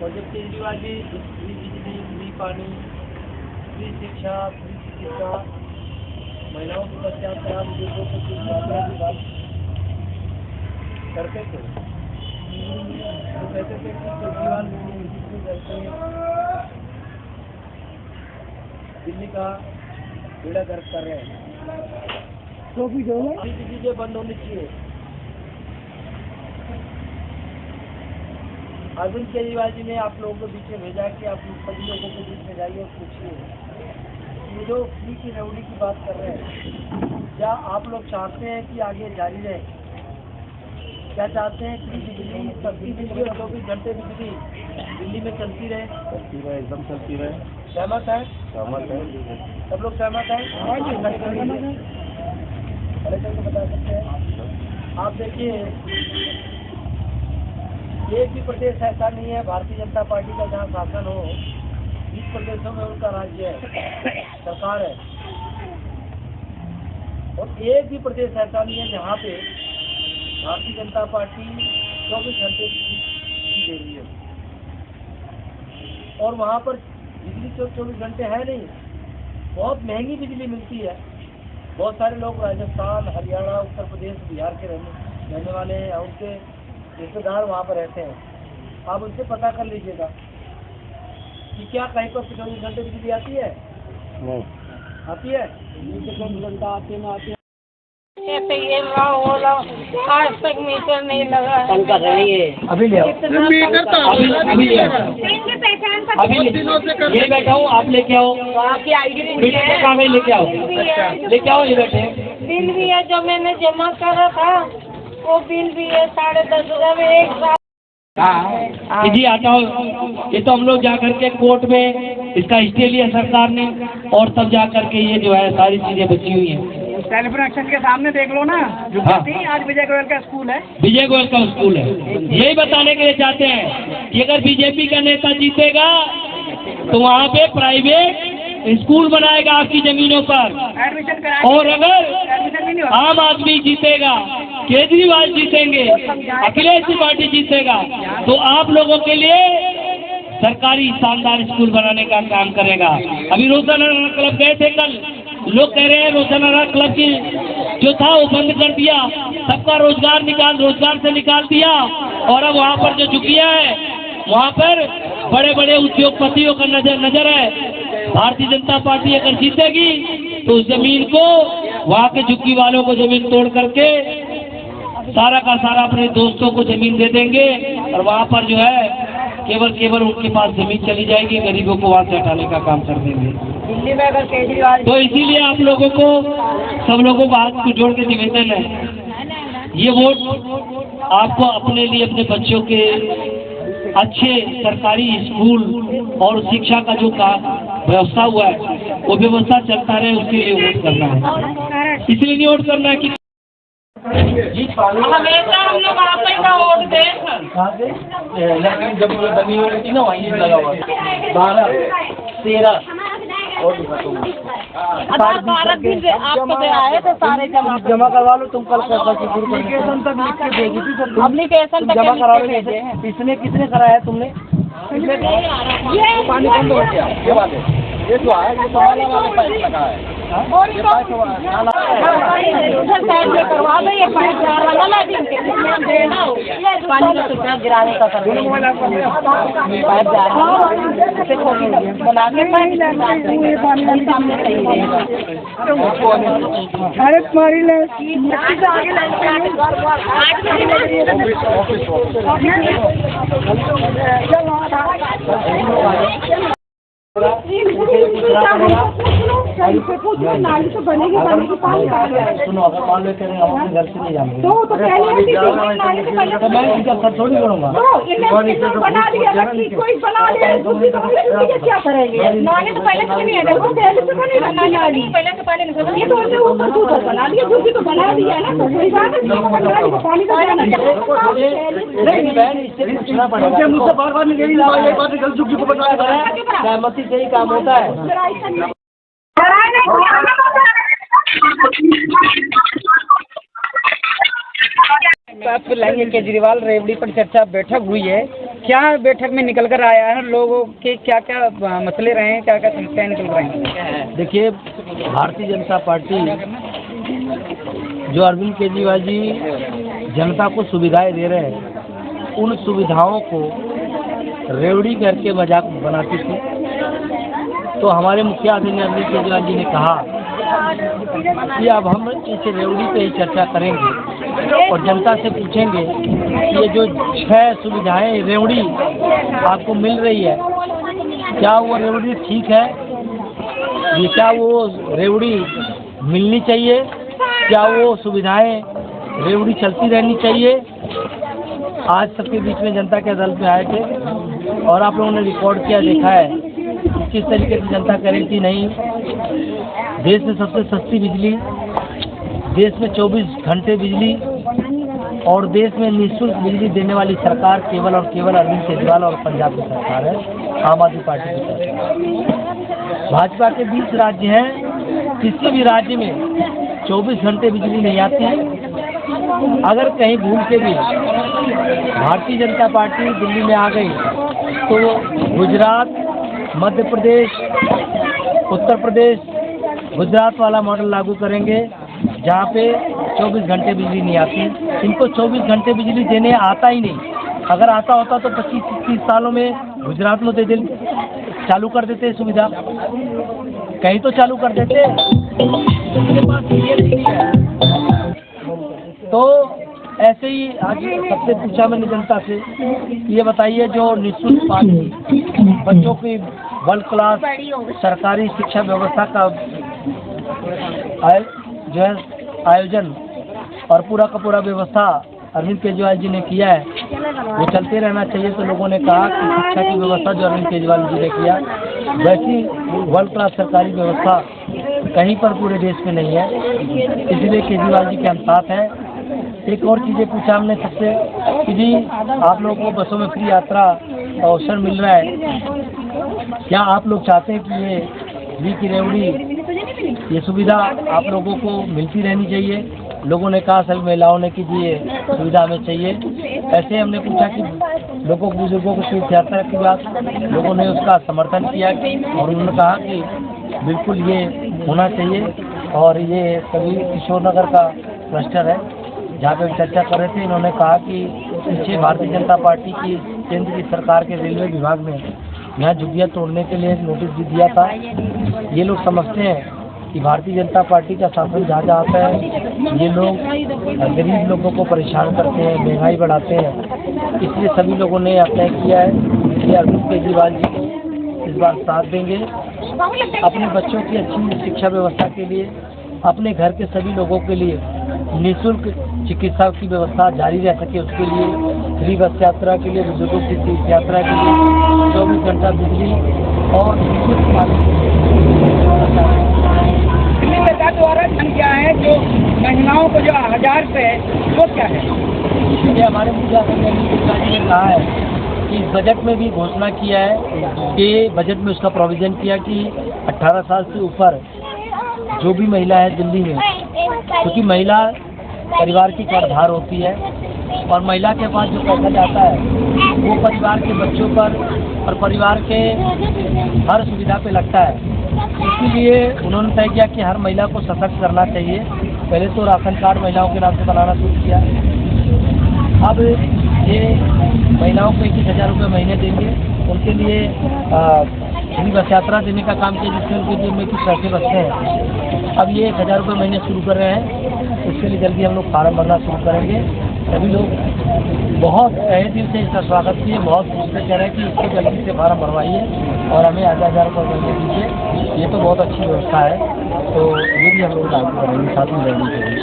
और जब केजरीवाल जी फ्री बिजली, फ्री पानी, फ्री शिक्षा, फ्री चिकित्सा, महिलाओं को बचाते बुजुर्गों को कुछ की बात करते थे तो कहते थे कि केजरीवाल दिल्ली का बेड़ा गर्क कर रहे हैं। तो भी जो है अभी चीजें बंद होनी चाहिए। अरविंद केजरीवाल जी ने आप लोगों को बीच में भेजा कि आप सभी लोगों के बीच में जाइए और पूछिए ये जो फ्री की रेवड़ी की बात कर रहे हैं, क्या आप लोग चाहते हैं कि आगे जारी रहे? क्या चाहते हैं फ्री बिजली, सस्ती बिजली और 24 घंटे बिजली दिल्ली में चलती रहे? एकदम चलती रहे। सहमत है? सहमत है। सब लोग सहमत हैं? कलेक्टर को बता सकते हैं। आप देखिए, एक भी प्रदेश ऐसा नहीं है भारतीय जनता पार्टी का जहाँ शासन हो। 20 प्रदेशों में उनका राज्य है, सरकार है, और एक भी प्रदेश ऐसा नहीं है जहाँ पे भारतीय जनता पार्टी 24 घंटे बिजली दे रही है। और वहाँ पर बिजली 24 घंटे है नहीं, बहुत महंगी बिजली मिलती है। बहुत सारे लोग राजस्थान, हरियाणा, उत्तर प्रदेश, बिहार के रहने वाले हैं, उनके रिश्तेदार वहाँ पर रहते हैं। आप उनसे पता कर लीजिएगा कि क्या कहीं पर 24 घंटे बिजली आती है? नहीं आती है। 24 घंटा आती है ना आती है। कहते ये होला आज तक मीटर नहीं लगा है। अभी ले आओ मीटर तो अभी ले आओ, ये बैठा हूँ, आप लेके आओ आपकी आईडी मीटर का कागज लेके आओ, लेके आओ, ये बैठे। बिल भी है जो मैंने जमा करा था, वो बिल भी है 10,500 एक साल। जी आता हूँ। ये तो हम लोग जा करके कोर्ट में इसका स्टे लिया सरकार ने, और तब जा करके ये जो है सारी चीजें बची हुई हैं। टेलीफोन एक्शन के सामने देख लो ना, जो आज विजय गोयल का स्कूल है। विजय गोयल का स्कूल है। यही बताने के लिए चाहते हैं कि अगर बीजेपी का नेता जीतेगा तो वहाँ पे प्राइवेट स्कूल बनाएगा आपकी जमीनों पर, एडमिशन और अगर आम आदमी जीतेगा, केजरीवाल जीतेंगे, अखिलेश की पार्टी जीतेगा, तो आप लोगों के लिए सरकारी शानदार स्कूल बनाने का काम करेगा। अभी रोजाना क्लब गए थे कल, लोग कह रहे हैं रोजाना क्लब की जो था वो बंद कर दिया, सबका रोजगार से निकाल दिया, और अब वहाँ पर जो झुकिया है वहाँ पर बड़े बड़े उद्योगपतियों का नजर है। भारतीय जनता पार्टी अगर जीतेगी तो उस जमीन को, वहाँ के झुग्गी वालों को जमीन तोड़ करके सारा का सारा अपने दोस्तों को जमीन दे देंगे, और वहाँ पर जो है केवल उनके पास जमीन चली जाएगी, गरीबों को वहाँ से हटाने का काम कर देंगे। दिल्ली में अगर केजरीवाल तो इसीलिए आप लोगों को, सब लोगों को हाथ को जोड़ के निवेदन है, ये वोट आपको अपने लिए, अपने बच्चों के अच्छे सरकारी स्कूल और शिक्षा का जो व्यवस्था हुआ है वो व्यवस्था चलता रहे, उसके लिए वोट करना है। इसलिए नहीं वोट करना है कि हमेशा हम लोग आप ही का वोट दें। जब बनी हो रही थी ना वहीं लगा हुआ 12, 13 भारत बिल आपको दे आए थे सारे जमा करवा लो। तुम कल एप्लीकेशन तक लिख के भेजी थी सर, एप्लीकेशन जमा करा लो। किसने कराया तुमने? ये पानी बंद हो गया, ये बात है। ये जो है ये वाला पाइप लगा है, ये पाइप करवा दो, ये पाइप वाला ना देना पानी का सुविधा गिराने का कर पाइप जा रहा है बना के अरे तुम्हारी नाली तो बनेगी सुनो, अगर मान लो करें हम अपने घर से नहीं जाएंगे तो मैं इनका खर्च थोड़ी करूँगा। बना दिया, कोई बना दिया, क्या करेंगे? नाली तो पहले से नहीं है, देखो पहले से नहीं बना नाली, पहले से पहले नहीं, ये तो ऊपर बना दिया, दूसरी तो बना दिया ना, तो कोई बात नहीं, पानी का मुझसे बार सहमति से ही काम होता है। बात लाएंगे केजरीवाल रेवड़ी पर चर्चा बैठक हुई है, क्या बैठक में निकल कर आया है, लोगों के क्या क्या मसले रहे हैं, क्या क्या समस्याएं निकल रही हैं? देखिए, भारतीय जनता पार्टी जो अरविंद केजरीवाल जी जनता को सुविधाएं दे रहे हैं, उन सुविधाओं को रेवड़ी करके मजाक बनाती थी। तो हमारे मुखिया अध्यक्ष अरविंद केजरीवाल जी ने कहा कि अब हम इस रेवड़ी पे ही चर्चा करेंगे और जनता से पूछेंगे कि ये जो 6 सुविधाएं रेवड़ी आपको मिल रही है, क्या वो रेवड़ी ठीक है? ये क्या वो रेवड़ी मिलनी चाहिए? क्या वो सुविधाएं रेवड़ी चलती रहनी चाहिए? आज सबके बीच में जनता के अदालत में आए थे और आप लोगों ने रिकॉर्ड किया, देखा है किस तरीके से जनता कह रही थी नहीं, देश में सबसे सस्ती बिजली, देश में 24 घंटे बिजली और देश में निःशुल्क बिजली देने वाली सरकार केवल और केवल अरविंद केजरीवाल और पंजाब की सरकार है, आम आदमी पार्टी की सरकार। भाजपा के 20 राज्य हैं, किसी भी राज्य में 24 घंटे बिजली नहीं आती है। अगर कहीं भूल के भी भारतीय जनता पार्टी दिल्ली में आ गई तो गुजरात, मध्य प्रदेश, उत्तर प्रदेश, गुजरात वाला मॉडल लागू करेंगे जहाँ पे 24 घंटे बिजली नहीं आती। इनको 24 घंटे बिजली देने आता ही नहीं। अगर आता होता तो 25-30 सालों में गुजरात में दे चालू कर देते सुविधा, कहीं तो चालू कर देते। उनके पास ये नहीं है। तो ऐसे ही आज सबसे पूछा मैंने जनता से, ये बताइए जो निःशुल्क पानी, बच्चों की वर्ल्ड क्लास सरकारी शिक्षा व्यवस्था का जो है आयोजन और पूरा का पूरा व्यवस्था अरविंद केजरीवाल जी ने किया है, वो चलते रहना चाहिए। तो लोगों ने कहा कि शिक्षा की व्यवस्था जो अरविंद केजरीवाल जी ने किया, वैसी वर्ल्ड क्लास सरकारी व्यवस्था कहीं पर पूरे देश में नहीं है, इसलिए केजरीवाल जी के हम साथ हैं। एक और चीज़ें पूछा हमने सबसे कि जी आप लोगों को बसों में फ्री यात्रा का अवसर मिल रहा है, क्या आप लोग चाहते हैं कि ये घी की रेवड़ी, ये सुविधा आप लोगों को मिलती रहनी चाहिए? लोगों ने कहा, सभी महिलाओं ने कि जी ये सुविधा हमें चाहिए। ऐसे हमने पूछा कि लोगों बुजुर्गों को तीर्थ यात्रा की बात, लोगों ने उसका समर्थन किया और उन्होंने कहा कि बिल्कुल ये होना चाहिए। और ये सभी किशोर नगर का क्लस्टर है जहाँ पे चर्चा कर रहे थे। इन्होंने कहा कि पीछे भारतीय जनता पार्टी की केंद्र की सरकार के रेलवे विभाग ने यहाँ झुग्गियाँ तोड़ने के लिए नोटिस भी दिया था। ये लोग समझते हैं कि भारतीय जनता पार्टी का शासन जहाँ जहाँ आता है ये लोग गरीब लोगों को परेशान करते हैं, महंगाई बढ़ाते हैं। इसलिए सभी लोगों ने तय किया है कि अरविंद केजरीवाल जी को इस बार साथ देंगे। अपने बच्चों की अच्छी शिक्षा व्यवस्था के लिए, अपने घर के सभी लोगों के लिए निःशुल्क चिकित्सा की व्यवस्था जारी रह सके, उसके लिए फ्री बस यात्रा के लिए, बुजुर्गों की तीर्थ यात्रा के लिए 24 घंटा बिजली और निःशुल्क सरकार द्वारा धन क्या है जो महिलाओं को जो 1000 रुपये है वो क्या है? ये हमारे मुखिया ने कहा है कि इस बजट में भी घोषणा किया है कि बजट में उसका प्रोविज़न किया कि 18 साल से ऊपर जो भी महिला है दिल्ली में, क्योंकि महिला परिवार की कर्णधार होती है और महिला के पास जो पैसा जाता है वो परिवार के बच्चों पर और परिवार के हर सुविधा पे लगता है। इसीलिए उन्होंने तय किया कि हर महिला को सशक्त करना चाहिए। पहले तो राशन कार्ड महिलाओं के नाम से बनाना शुरू किया, अब ये महिलाओं को 21,000 रुपये महीने देंगे। उनके लिए फ्री बस यात्रा देने का काम किया जिससे उनके जेब में कुछ पैसे बचते हैं। अब ये 1,000 रुपये महीने शुरू कर रहे हैं, उसके लिए जल्दी हम लोग फार्म भरना शुरू करेंगे। सभी लोग बहुत तहे दिल से इसका स्वागत किए, बहुत पूछते कह रहे हैं कि इसको जल्दी से फार्म भरवाइए और हमें 1,000 रुपये महीने दीजिए। ये तो बहुत अच्छी व्यवस्था है, तो ये भी हम लोग लागू करेंगे साथ में रहने के लिए।